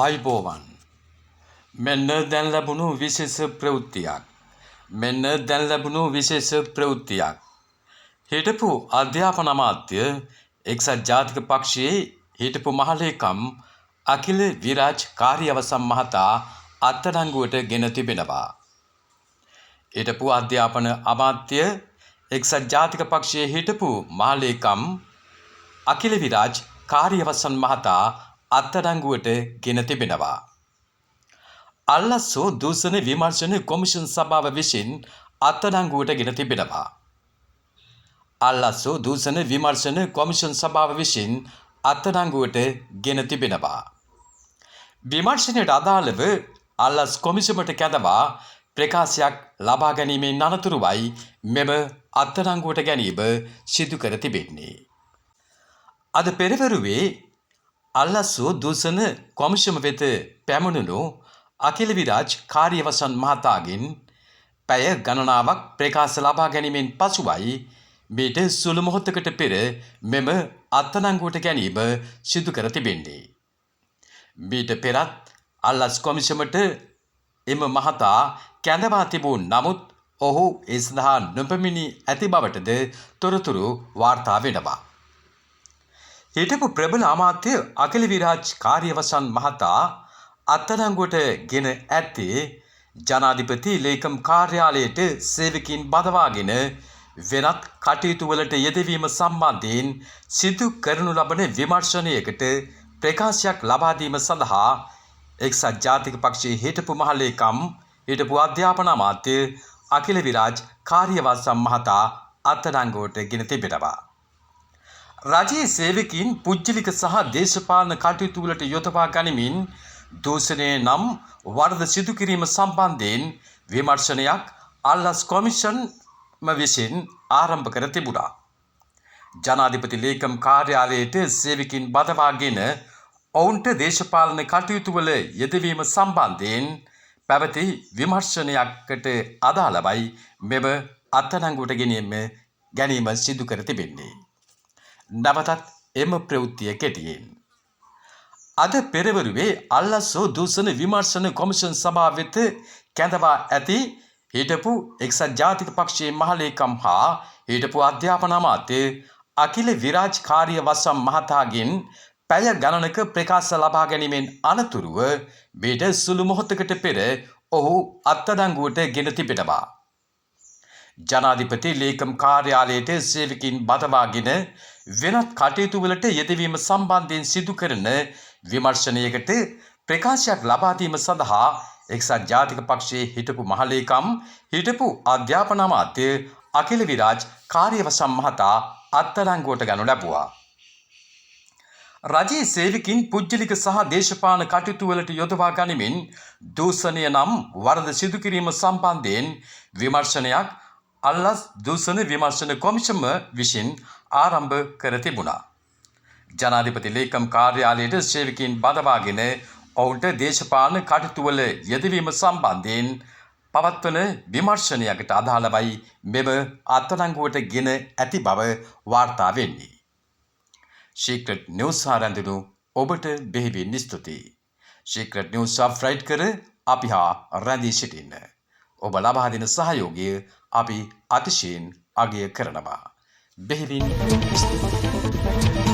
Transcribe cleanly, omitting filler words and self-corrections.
ආයිබෝවන් මෙන්න දැන් ලැබුණු විශේෂ ප්‍රවෘත්තියක්. මෙන්න දැන් ලැබුණු විශේෂ ප්‍රවෘත්තියක්. හිටපු අධ්‍යාපන අමාත්‍ය එක්සත් ජාතික පක්ෂයේ හිටපු මහලේකම් අකිල විරාජ් කාර්යවසම් මහතා අත්අඩංගුවට ගෙන තිබෙනවා. හිටපු අධ්‍යාපන අමාත්‍ය එක්සත් ජාතික පක්ෂයේ හිටපු මහලේකම් අකිල විරාජ් කාර්යවසම් මහතා අත්අඩංගුවට ගෙන තිබෙනවා. අල්ලස්සෝ දූෂණ විමර්ශන කොමිෂන් සභාව විසින් අත්අඩංගුවට ගෙන තිබෙනවා. අල්ලස්සෝ දූෂණ විමර්ශන කොමිෂන් සභාව විසින් අත්අඩංගුවට ගෙන තිබෙනවා. විමර්ශනයට අදාළව අල්ලස් කොමිසමට කැඳවා ප්‍රකාශයක් ලබා ගැනීමෙන් අනතුරුවයි මෙම අත්අඩංගුවට ගැනීම සිදු කර තිබෙන්නේ. අද පෙරවරුවේ අල්ලස්සෝ දූෂණ කොමිෂම වෙත පැමුණුණු අකිල විරාජ් කාර්යවසම් මහතාගෙන් පැය ගණනාවක් ප්‍රකාශ ලබා ගැනීමෙන් පසුවයි මීට සුළු මොහොතකට පෙර මෙම අත්අඩංගුවට ගැනීම සිදු කර තිබෙන්නේ. මීට පෙරත් අල්ලස් කොමිසමට එම මහතා කැඳවා තිබූ නමුත් ඔහු ඒ සඳහා නොපැමිණි ඇති බවටද තොරතුරු වාර්තා වෙනවා. හිටපු ප්‍රබල අමාත්‍ය අකිල විරාජ් කාර්යවසම් මහතා අත්අඩංගුවට ගෙන ඇත්තේ ජනාධිපති ලේකම් කාර්යාලයට සේවකයින් බදවාගෙන වෙනත් කටයුතු වලට යෙදවීම සම්බන්ධයෙන් සිදු කරනු ලබන විමර්ශනයකට ප්‍රකාශයක් ලබා දීම සඳහා එක්සත් ජාතික පක්ෂයේ හිටපු මහලේකම් හිටපු අධ්‍යාපන අමාත්‍ය අකිල විරාජ් කාර්යවසම් මහතා අත්අඩංගුවට ගෙන තිබෙනවා. රජයේ සේවකයින් පුද්ගලික සහ දේශපාලන කටයුතු වලට යොදවා ගනිමින් දූෂණය නම් වරද සිදු කිරීම සම්බන්ධයෙන් විමර්ශනයක් අල්ලස් කොමිෂන් විසින් ආරම්භ කර තිබුණා. ජනාධිපති ලේකම් කාර්යාලයට සේවකයින් බදවාගෙන ඔවුන්ට දේශපාලන කටයුතු වල යෙදවීම සම්බන්ධයෙන් පැවති විමර්ශනයකට අදාළවයි මෙම අත්අඩංගුවට ගැනීම සිදු කර තිබෙන්නේ. නැවතත් එම ප්‍රවෘත්තිය කෙටියෙන්. අද පෙරවරුවේ අල්ලස්සෝ දූෂණ විමර්ශන කොමිෂන් සභාව වෙත කැඳවා ඇති හිටපු එක්සත් ජාතික පක්ෂයේ මහලේකම් හා හිටපු අධ්‍යාපන අමාත්‍ය අකිල විරාජ් කාර්යවසම් මහතාගෙන් පැය ගණනක ප්‍රකාශ ලබා ගැනීමෙන් අනතුරුව මීට සුළු මොහොතකට පෙර ඔහු අත්අඩංගුවට ගෙන තිබෙනවා. ජනාධිපති ලේකම් කාර්යාලයට සේවකයින් බදවාගෙන වෙනත් කටයුතු වලට යෙදවීම සම්බන්ධයෙන් සිදු කරන විමර්ශනයකට ප්‍රකාශයක් ලබා දීම සඳහා එක්සත් ජාතික පක්ෂයේ හිටපු මහලේකම් හිටපු අධ්‍යාපන අමාත්‍ය අකිල විරාජ් කාර්යවසම් මහතා අත්අඩංගුවට ගනු ලැබුවා. රජයේ සේවකයින් පුද්ගලික සහ දේශපාලන කටයුතු වලට යොදවා ගනිමින් දූෂණය නම් වරද සිදු කිරීම සම්බන්ධයෙන් විමර්ශනයක් අල්ලස් දූෂණ විමර්ශන කොමිෂම විසින් ආරම්භ කර තිබුණා. ජනාධිපති ලේකම් කාර්යාලයට සේවකයින් බදවාගෙන ඔවුන්ට දේශපාලන කටයුතු වල යෙදවීම සම්බන්ධයෙන් පවත්වන විමර්ශනයකට අදාළවයි මෙම අත්අඩංගුවට ගෙන ඇති බව වාර්තා වෙන්නේ. සීක්‍රට් නිවුස් ආරම්භුණු ඔබට බෙහෙවින් ස්තුතියි. සීක්‍රට් නිවුස් සබ්ස්ක්‍රයිබ් කර අපි හා රැඳී සිටින්න. ඔබ ලබා දෙන සහයෝගය අපි අතිශයින් අගය කරනවා. බෙහෙවින් ස්තුතියි.